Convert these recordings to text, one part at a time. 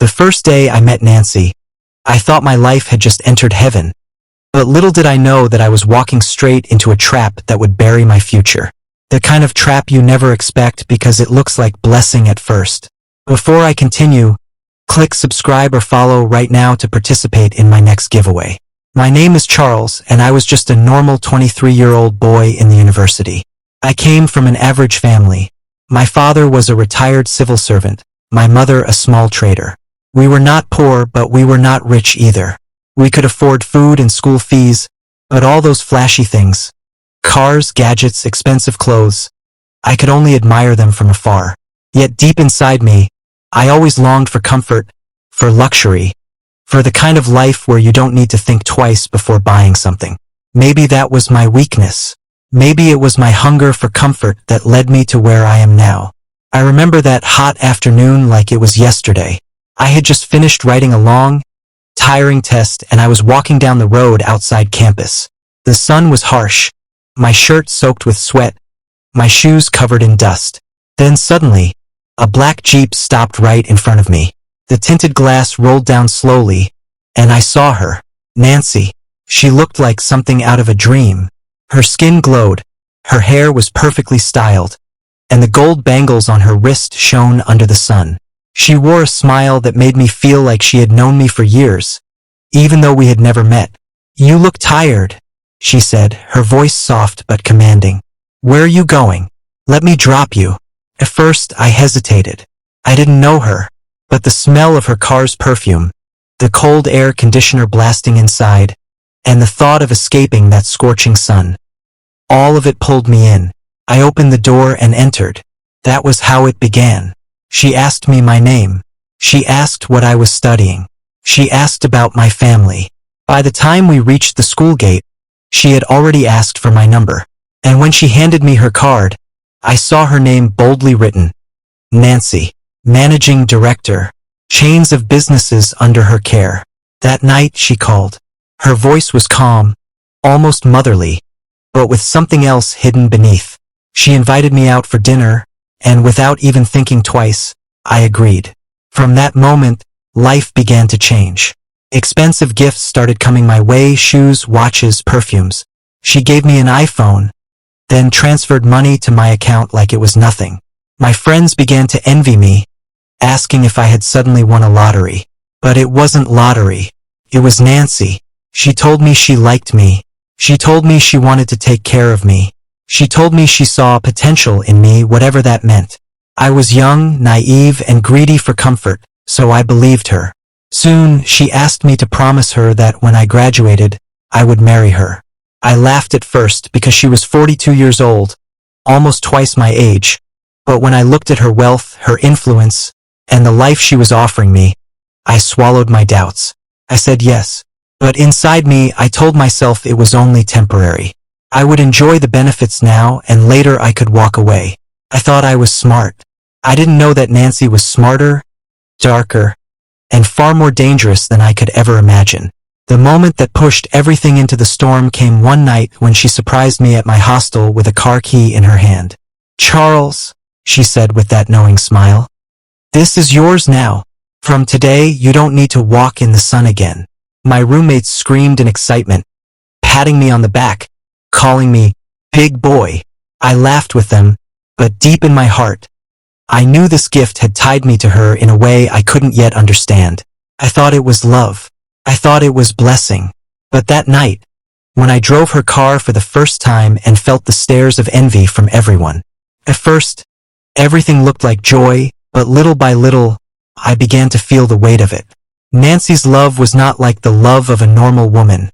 The first day I met Nancy, I thought my life had just entered heaven. But little did I know that I was walking straight into a trap that would bury my future. The kind of trap you never expect because it looks like blessing at first. Before I continue, click subscribe or follow right now to participate in my next giveaway. My name is Charles, and I was just a normal 23-year-old boy in the university. I came from an average family. My father was a retired civil servant, my mother a small trader. We were not poor, but we were not rich either. We could afford food and school fees, but all those flashy things, cars, gadgets, expensive clothes, I could only admire them from afar. Yet deep inside me, I always longed for comfort, for luxury, for the kind of life where you don't need to think twice before buying something. Maybe that was my weakness. Maybe it was my hunger for comfort that led me to where I am now. I remember that hot afternoon like it was yesterday. I had just finished writing a long, tiring test, and I was walking down the road outside campus. The sun was harsh, my shirt soaked with sweat, my shoes covered in dust. Then suddenly, a black Jeep stopped right in front of me. The tinted glass rolled down slowly, and I saw her, Nancy. She looked like something out of a dream. Her skin glowed, her hair was perfectly styled, and the gold bangles on her wrist shone under the sun. She wore a smile that made me feel like she had known me for years, even though we had never met. "You look tired," she said, her voice soft but commanding. "Where are you going? Let me drop you." At first, I hesitated. I didn't know her, but the smell of her car's perfume, the cold air conditioner blasting inside, and the thought of escaping that scorching sun, all of it pulled me in. I opened the door and entered. That was how it began. She asked me my name. She asked what I was studying. She asked about my family. By the time we reached the school gate, she had already asked for my number. And when she handed me her card, I saw her name boldly written. Nancy, Managing Director, chains of businesses under her care. That night she called. Her voice was calm, almost motherly, but with something else hidden beneath. She invited me out for dinner, and without even thinking twice, I agreed. From that moment, life began to change. Expensive gifts started coming my way: shoes, watches, perfumes. She gave me an iPhone, then transferred money to my account like it was nothing. My friends began to envy me, asking if I had suddenly won a lottery. But it wasn't lottery. It was Nancy. She told me she liked me. She told me she wanted to take care of me. She told me she saw potential in me, whatever that meant. I was young, naive, and greedy for comfort, so I believed her. Soon, she asked me to promise her that when I graduated, I would marry her. I laughed at first because she was 42 years old, almost twice my age. But when I looked at her wealth, her influence, and the life she was offering me, I swallowed my doubts. I said yes. But inside me, I told myself it was only temporary. I would enjoy the benefits now, and later I could walk away. I thought I was smart. I didn't know that Nancy was smarter, darker, and far more dangerous than I could ever imagine. The moment that pushed everything into the storm came one night when she surprised me at my hostel with a car key in her hand. "Charles," she said with that knowing smile, "this is yours now. From today, you don't need to walk in the sun again." My roommates screamed in excitement, patting me on the back, calling me big boy. I laughed with them, but deep in my heart, I knew this gift had tied me to her in a way I couldn't yet understand. I thought it was love. I thought it was blessing. But that night, when I drove her car for the first time and felt the stares of envy from everyone, at first, everything looked like joy, but little by little, I began to feel the weight of it. Nancy's love was not like the love of a normal woman.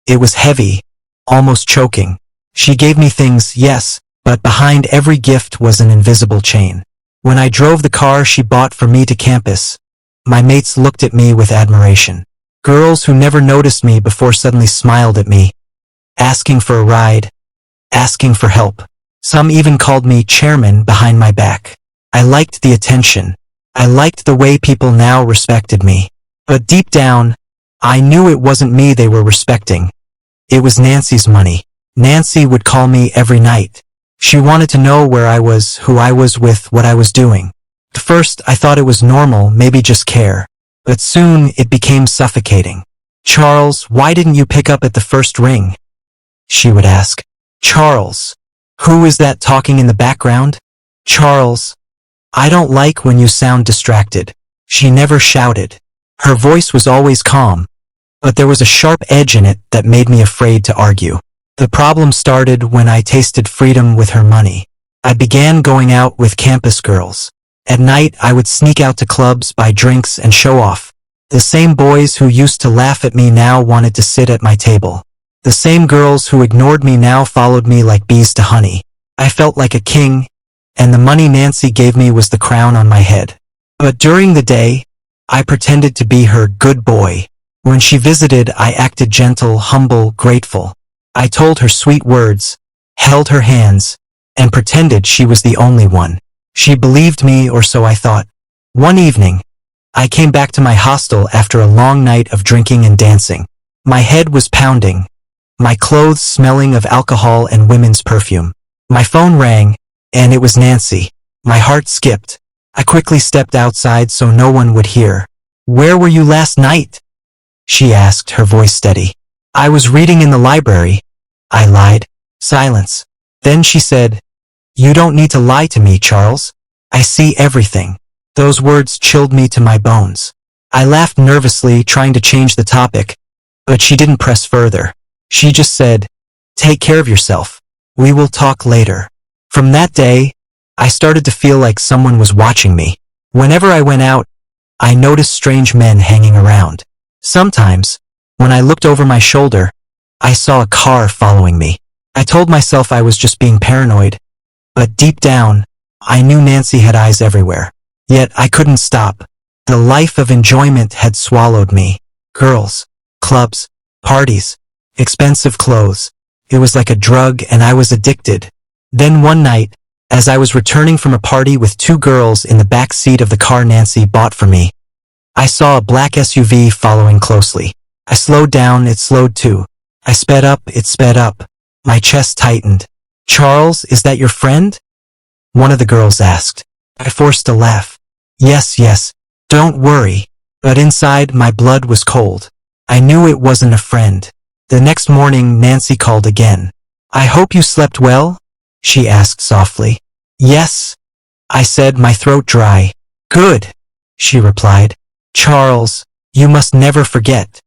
It was heavy, almost choking. She gave me things, yes, but behind every gift was an invisible chain. When I drove the car she bought for me to campus, my mates looked at me with admiration. Girls who never noticed me before suddenly smiled at me, asking for a ride, asking for help. Some even called me chairman behind my back. I liked the attention. I liked the way people now respected me. But deep down, I knew it wasn't me they were respecting. It was Nancy's money. Nancy would call me every night. She wanted to know where I was, who I was with, what I was doing. At first, I thought it was normal, maybe just care. but soon it became suffocating. "Charles, why didn't you pick up at the first ring?" she would ask. "Charles, who is that talking in the background? Charles, I don't like when you sound distracted." She never shouted. Her voice was always calm, but there was a sharp edge in it that made me afraid to argue. The problem started when I tasted freedom with her money. I began going out with campus girls. At night, I would sneak out to clubs, buy drinks, and show off. The same boys who used to laugh at me now wanted to sit at my table. The same girls who ignored me now followed me like bees to honey. I felt like a king, and the money Nancy gave me was the crown on my head. But during the day, I pretended to be her good boy. When she visited, I acted gentle, humble, grateful. I told her sweet words, held her hands, and pretended she was the only one. She believed me, or so I thought. One evening, I came back to my hostel after a long night of drinking and dancing. My head was pounding, my clothes smelling of alcohol and women's perfume. My phone rang, and it was Nancy. My heart skipped. I quickly stepped outside so no one would hear. "Where were you last night?" she asked, her voice steady. "I was reading in the library," I lied. Silence. Then she said, "You don't need to lie to me, Charles. I see everything." Those words chilled me to my bones. I laughed nervously, trying to change the topic, but she didn't press further. She just said, "Take care of yourself. We will talk later." From that day, I started to feel like someone was watching me. Whenever I went out, I noticed strange men hanging around. Sometimes, when I looked over my shoulder, I saw a car following me. I told myself I was just being paranoid, but deep down, I knew Nancy had eyes everywhere. Yet I couldn't stop. The life of enjoyment had swallowed me. Girls, clubs, parties, expensive clothes. It was like a drug, and I was addicted. Then one night, as I was returning from a party with two girls in the back seat of the car Nancy bought for me, I saw a black SUV following closely. I slowed down, it slowed too. I sped up, it sped up. My chest tightened. "Charles, is that your friend?" one of the girls asked. I forced a laugh. Yes, don't worry." But inside, my blood was cold. I knew it wasn't a friend. The next morning, Nancy called again. "I hope you slept well?" she asked softly. "Yes," I said, my throat dry. "Good," she replied. "Charles, you must never forget.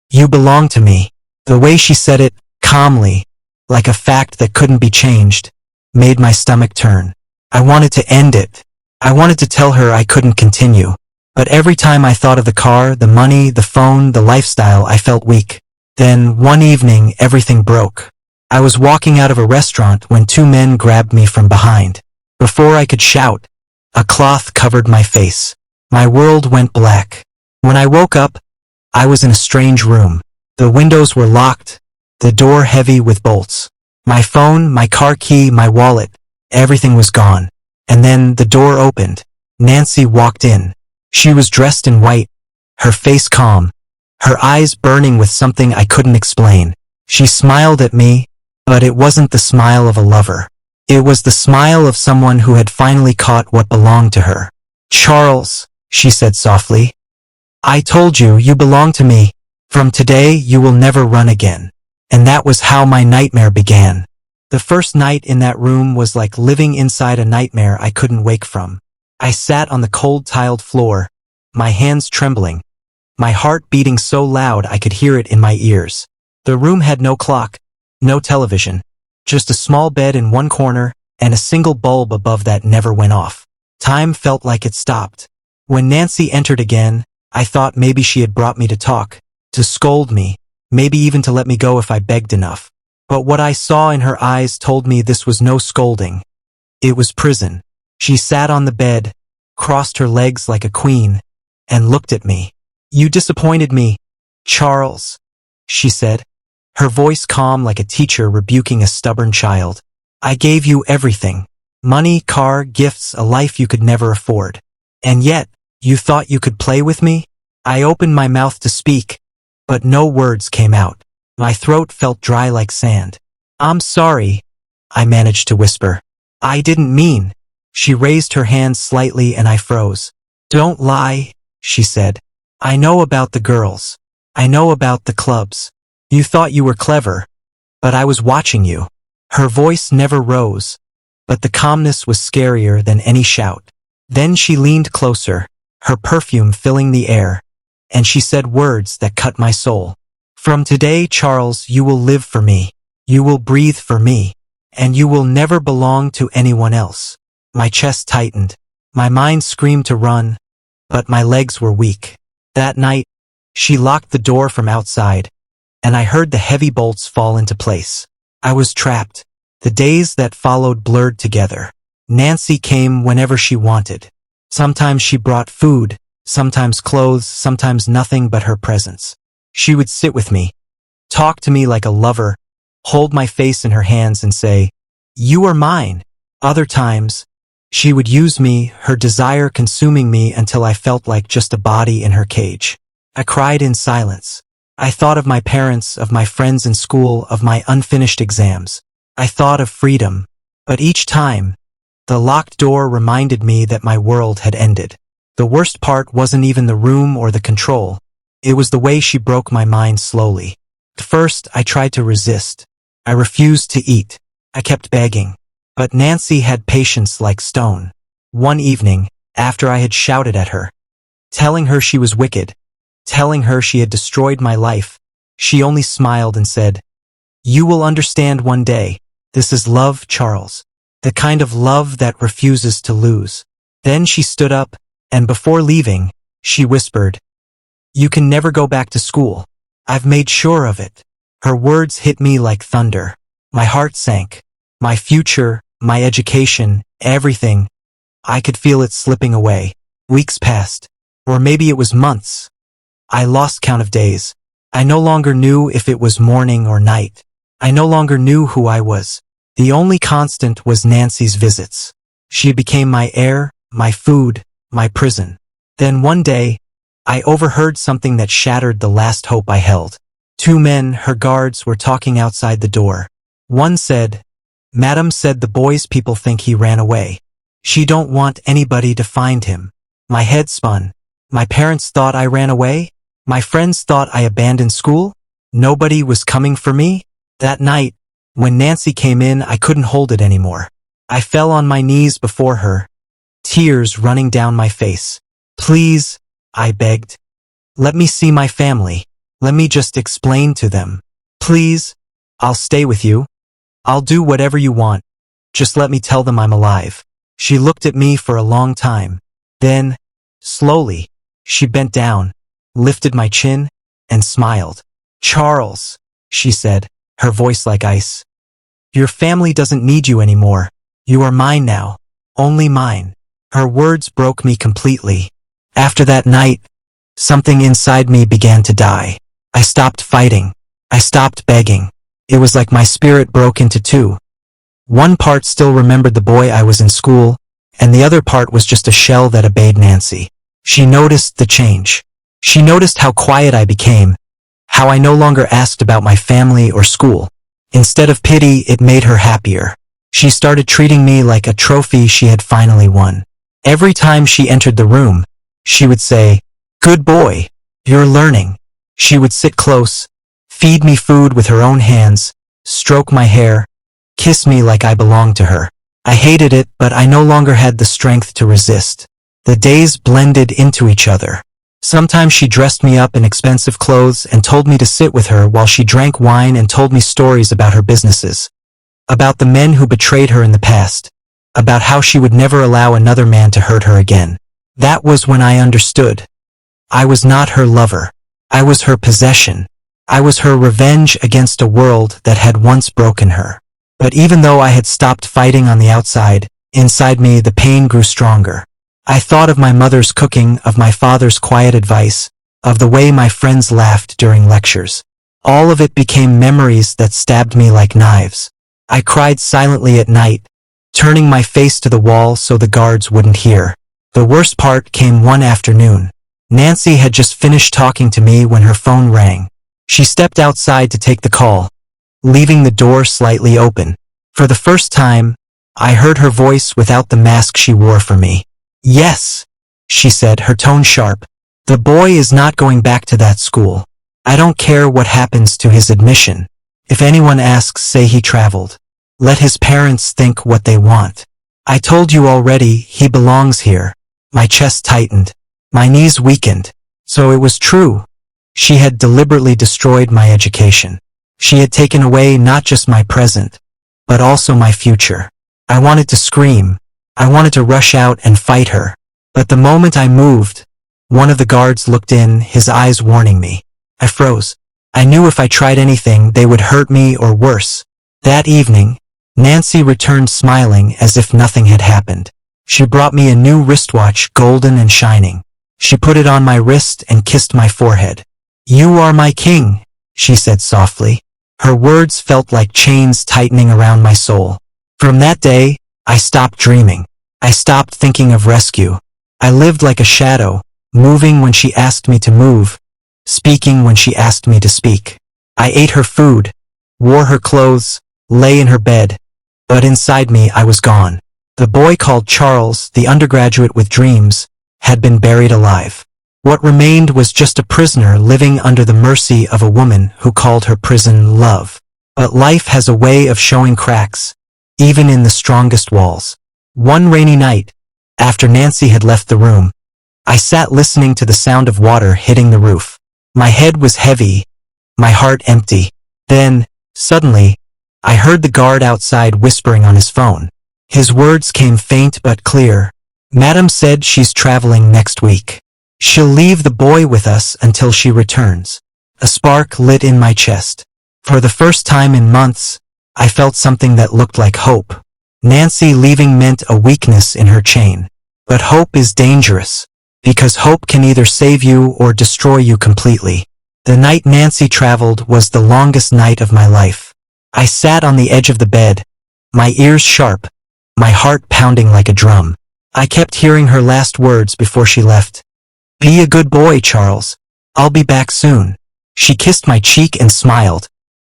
You belong to me." The way she said it, calmly, like a fact that couldn't be changed, made my stomach turn. I wanted to end it. I wanted to tell her I couldn't continue. But every time I thought of the car, the money, the phone, the lifestyle, I felt weak. Then, one evening, everything broke. I was walking out of a restaurant when two men grabbed me from behind. Before I could shout, a cloth covered my face. My world went black. When I woke up, I was in a strange room. The windows were locked, the door heavy with bolts. My phone, my car key, my wallet, everything was gone. And then the door opened. Nancy walked in. She was dressed in white, her face calm, her eyes burning with something I couldn't explain. She smiled at me, but it wasn't the smile of a lover. It was the smile of someone who had finally caught what belonged to her. "Charles," she said softly, "I told you, you belong to me. From today, you will never run again." And that was how my nightmare began. The first night in that room was like living inside a nightmare I couldn't wake from. I sat on the cold tiled floor, my hands trembling, my heart beating so loud I could hear it in my ears. The room had no clock, no television, just a small bed in one corner and a single bulb above that never went off. Time felt like it stopped. When Nancy entered again, I thought maybe she had brought me to talk, to scold me, maybe even to let me go if I begged enough. But what I saw in her eyes told me this was no scolding. It was prison. She sat on the bed, crossed her legs like a queen, and looked at me. "You disappointed me, Charles," she said, her voice calm like a teacher rebuking a stubborn child. "I gave you everything. Money, car, gifts, a life you could never afford. And yet, you thought you could play with me?" I opened my mouth to speak, but no words came out. My throat felt dry like sand. "I'm sorry," I managed to whisper. "I didn't mean." She raised her hands slightly and I froze. "Don't lie," she said. I know about the girls. I know about the clubs. You thought you were clever, but I was watching you. Her voice never rose, but the calmness was scarier than any shout. Then she leaned closer, her perfume filling the air, and she said words that cut my soul. From today, Charles, you will live for me. You will breathe for me, and you will never belong to anyone else. My chest tightened. My mind screamed to run, but my legs were weak. That night, she locked the door from outside, and I heard the heavy bolts fall into place. I was trapped. The days that followed blurred together. Nancy came whenever she wanted. Sometimes she brought food, sometimes clothes, sometimes nothing but her presence. She would sit with me, talk to me like a lover, hold my face in her hands and say, "You are mine." Other times, she would use me, her desire consuming me until I felt like just a body in her cage. I cried in silence. I thought of my parents, of my friends in school, of my unfinished exams. I thought of freedom, but each time, the locked door reminded me that my world had ended. The worst part wasn't even the room or the control. It was the way she broke my mind slowly. At first, I tried to resist. I refused to eat. I kept begging. But Nancy had patience like stone. One evening, after I had shouted at her, telling her she was wicked, telling her she had destroyed my life, she only smiled and said, "You will understand one day. This is love, Charles. The kind of love that refuses to lose." Then she stood up, and before leaving, she whispered, "You can never go back to school. I've made sure of it." Her words hit me like thunder. My heart sank. My future, my education, everything. I could feel it slipping away. Weeks passed. Or maybe it was months. I lost count of days. I no longer knew if it was morning or night. I no longer knew who I was. The only constant was Nancy's visits. She became my air, my food, my prison. Then one day, I overheard something that shattered the last hope I held. Two men, her guards, were talking outside the door. One said, "Madam said the boy's people think he ran away. She don't want anybody to find him." My head spun. My parents thought I ran away? My friends thought I abandoned school? Nobody was coming for me? That night, when Nancy came in, I couldn't hold it anymore. I fell on my knees before her, tears running down my face. "Please," I begged. "Let me see my family. Let me just explain to them. Please, I'll stay with you. I'll do whatever you want. Just let me tell them I'm alive." She looked at me for a long time. Then, slowly, she bent down, lifted my chin, and smiled. "Charles," she said, her voice like ice. "Your family doesn't need you anymore. You are mine now. Only mine." Her words broke me completely. After that night, something inside me began to die. I stopped fighting. I stopped begging. It was like my spirit broke into two. One part still remembered the boy I was in school, and the other part was just a shell that obeyed Nancy. She noticed the change. She noticed how quiet I became, how I no longer asked about my family or school. Instead of pity, it made her happier. She started treating me like a trophy she had finally won. Every time she entered the room, she would say, "Good boy, you're learning." She would sit close, feed me food with her own hands, stroke my hair, kiss me like I belonged to her. I hated it, but I no longer had the strength to resist. The days blended into each other. Sometimes she dressed me up in expensive clothes and told me to sit with her while she drank wine and told me stories about her businesses, about the men who betrayed her in the past, about how she would never allow another man to hurt her again. That was when I understood. I was not her lover. I was her possession. I was her revenge against a world that had once broken her. But even though I had stopped fighting on the outside, inside me the pain grew stronger. I thought of my mother's cooking, of my father's quiet advice, of the way my friends laughed during lectures. All of it became memories that stabbed me like knives. I cried silently at night, turning my face to the wall so the guards wouldn't hear. The worst part came one afternoon. Nancy had just finished talking to me when her phone rang. She stepped outside to take the call, leaving the door slightly open. For the first time, I heard her voice without the mask she wore for me. "Yes," she said, her tone sharp. The boy is not going back to that school. I don't care what happens to his admission. If anyone asks, say he traveled. Let his parents think what they want. I told you already, he belongs here. My chest tightened. My knees weakened. So it was true. She had deliberately destroyed my education. She had taken away not just my present, but also my future. I wanted to scream. I wanted to rush out and fight her. But the moment I moved, one of the guards looked in, his eyes warning me. I froze. I knew if I tried anything, they would hurt me or worse. That evening, Nancy returned smiling as if nothing had happened. She brought me a new wristwatch, golden and shining. She put it on my wrist and kissed my forehead. "You are my king," she said softly. Her words felt like chains tightening around my soul. From that day, I stopped dreaming. I stopped thinking of rescue. I lived like a shadow, moving when she asked me to move, speaking when she asked me to speak. I ate her food, wore her clothes, lay in her bed, but inside me I was gone. The boy called Charles, the undergraduate with dreams, had been buried alive. What remained was just a prisoner living under the mercy of a woman who called her prison love. But life has a way of showing cracks, even in the strongest walls. One rainy night, after Nancy had left the room, I sat listening to the sound of water hitting the roof. My head was heavy, my heart empty. Then, suddenly, I heard the guard outside whispering on his phone. His words came faint but clear. "Madam said she's traveling next week. She'll leave the boy with us until she returns." A spark lit in my chest. For the first time in months, I felt something that looked like hope. Nancy leaving meant a weakness in her chain. But hope is dangerous, because hope can either save you or destroy you completely. The night Nancy traveled was the longest night of my life. I sat on the edge of the bed, my ears sharp, my heart pounding like a drum. I kept hearing her last words before she left. "Be a good boy, Charles. I'll be back soon." She kissed my cheek and smiled,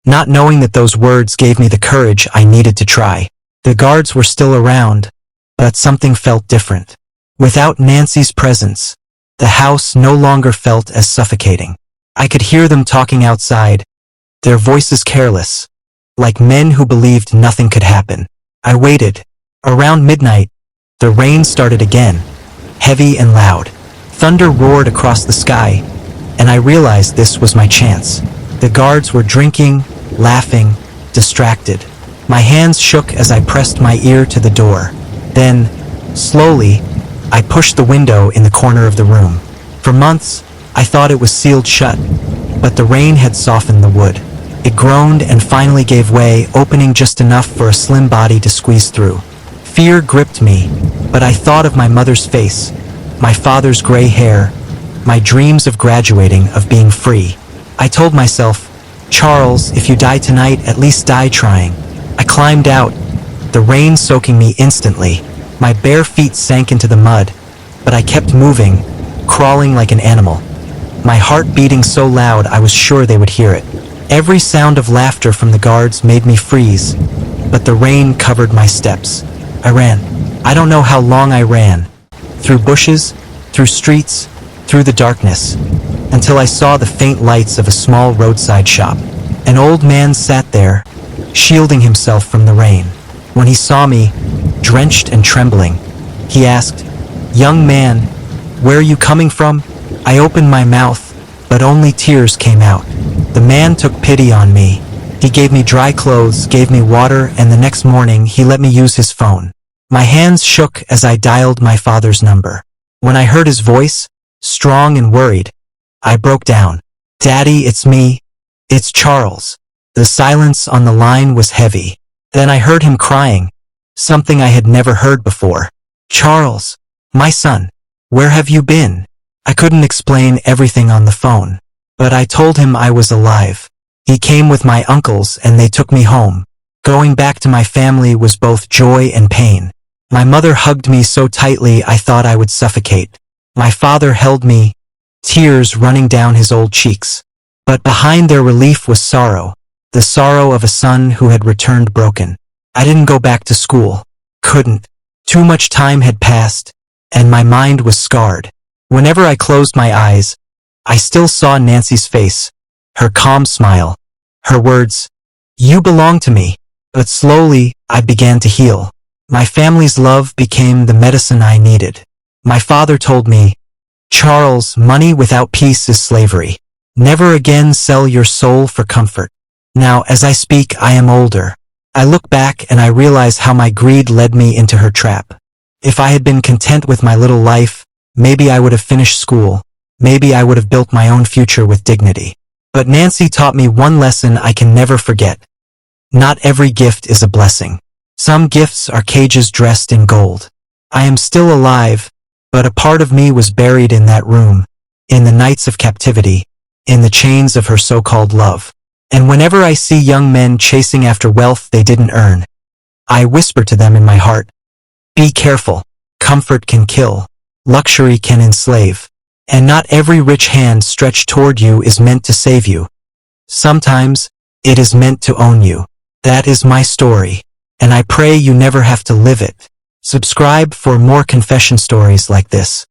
not knowing that those words gave me the courage I needed to try. The guards were still around, but something felt different. Without Nancy's presence, the house no longer felt as suffocating. I could hear them talking outside, their voices careless, like men who believed nothing could happen. I waited. Around midnight, the rain started again, heavy and loud. Thunder roared across the sky, and I realized this was my chance. The guards were drinking, laughing, distracted. My hands shook as I pressed my ear to the door. Then, slowly, I pushed the window in the corner of the room. For months, I thought it was sealed shut, but the rain had softened the wood. It groaned and finally gave way, opening just enough for a slim body to squeeze through. Fear gripped me, but I thought of my mother's face, my father's gray hair, my dreams of graduating, of being free. I told myself, "Charles, if you die tonight, at least die trying." I climbed out, the rain soaking me instantly. My bare feet sank into the mud, but I kept moving, crawling like an animal. My heart beating so loud I was sure they would hear it. Every sound of laughter from the guards made me freeze, but the rain covered my steps. I ran. I don't know how long I ran. Through bushes, through streets, through the darkness, until I saw the faint lights of a small roadside shop. An old man sat there, shielding himself from the rain. When he saw me, drenched and trembling, he asked, "Young man, where are you coming from?" I opened my mouth, but only tears came out. The man took pity on me. He gave me dry clothes, gave me water, and the next morning he let me use his phone. My hands shook as I dialed my father's number. When I heard his voice, strong and worried, I broke down. "Daddy, it's me. It's Charles." The silence on the line was heavy. Then I heard him crying, something I had never heard before. "Charles, my son, where have you been?" I couldn't explain everything on the phone, but I told him I was alive. He came with my uncles and they took me home. Going back to my family was both joy and pain. My mother hugged me so tightly I thought I would suffocate. My father held me, tears running down his old cheeks. But behind their relief was sorrow, the sorrow of a son who had returned broken. I didn't go back to school. Couldn't. Too much time had passed, and my mind was scarred. Whenever I closed my eyes, I still saw Nancy's face, her calm smile, her words, "You belong to me." But slowly, I began to heal. My family's love became the medicine I needed. My father told me, "Charles, money without peace is slavery. Never again sell your soul for comfort." Now, as I speak, I am older. I look back and I realize how my greed led me into her trap. If I had been content with my little life, maybe I would have finished school. Maybe I would have built my own future with dignity. But Nancy taught me one lesson I can never forget. Not every gift is a blessing. Some gifts are cages dressed in gold. I am still alive, but a part of me was buried in that room, in the nights of captivity, in the chains of her so-called love. And whenever I see young men chasing after wealth they didn't earn, I whisper to them in my heart, "Be careful. Comfort can kill. Luxury can enslave. And not every rich hand stretched toward you is meant to save you. Sometimes, it is meant to own you." That is my story, and I pray you never have to live it. Subscribe for more confession stories like this.